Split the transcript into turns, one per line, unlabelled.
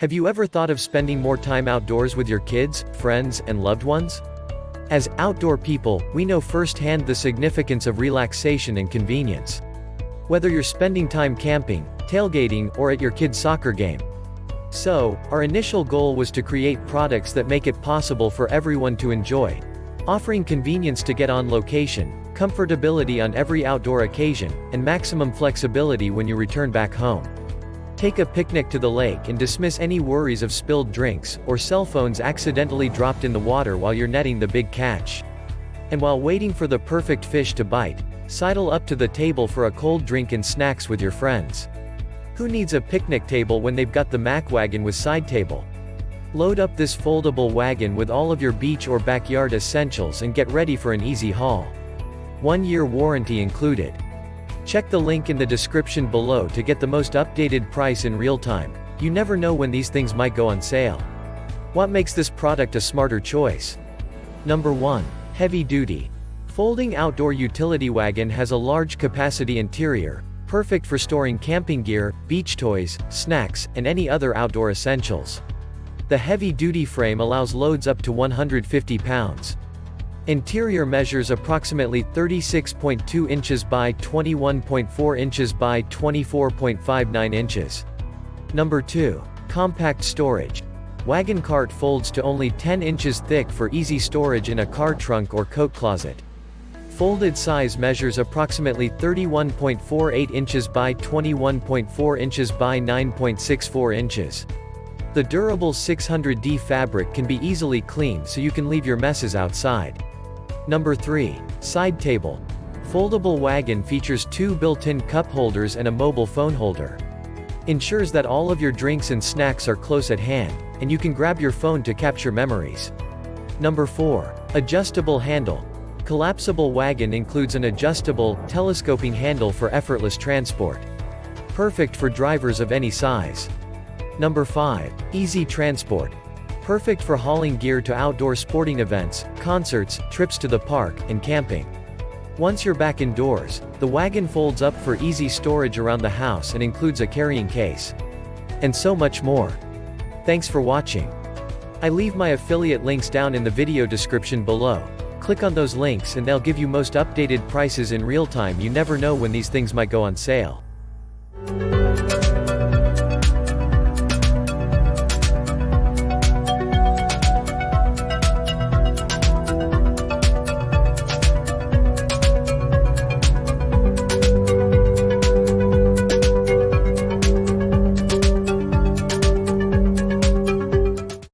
Have you ever thought of spending more time outdoors with your kids, friends, and loved ones? As outdoor people, we know firsthand the significance of relaxation and convenience. Whether you're spending time camping, tailgating, or at your kid's soccer game. So, our initial goal was to create products that make it possible for everyone to enjoy, offering convenience to get on location, comfortability on every outdoor occasion, and maximum flexibility when you return back home. Take a picnic to the lake and dismiss any worries of spilled drinks, or cell phones accidentally dropped in the water while you're netting the big catch. And while waiting for the perfect fish to bite, sidle up to the table for a cold drink and snacks with your friends. Who needs a picnic table when they've got the Mac Wagon with side table? Load up this foldable wagon with all of your beach or backyard essentials and get ready for an easy haul. 1-year warranty included. Check the link in the description below to get the most updated price in real time. You never know when these things might go on sale. What makes this product a smarter choice? Number 1. Heavy duty. Folding outdoor utility wagon has a large capacity interior, perfect for storing camping gear, beach toys, snacks, and any other outdoor essentials. The heavy-duty frame allows loads up to 150 pounds. Interior measures approximately 36.2 inches by 21.4 inches by 24.59 inches. Number 2. Compact storage. Wagon cart folds to only 10 inches thick for easy storage in a car trunk or coat closet. Folded size measures approximately 31.48 inches by 21.4 inches by 9.64 inches. The durable 600D fabric can be easily cleaned so you can leave your messes outside. Number 3. Side table. Foldable wagon features 2 built-in cup holders and a mobile phone holder. Ensures that all of your drinks and snacks are close at hand, and you can grab your phone to capture memories. Number 4. Adjustable handle. Collapsible wagon includes an adjustable, telescoping handle for effortless transport. Perfect for drivers of any size. Number 5. Easy transport. Perfect for hauling gear to outdoor sporting events, concerts, trips to the park, and camping. Once you're back indoors, the wagon folds up for easy storage around the house and includes a carrying case. And so much more. Thanks for watching. I leave my affiliate links down in the video description below. Click on those links and they'll give you most updated prices in real time. You never know when these things might go on sale.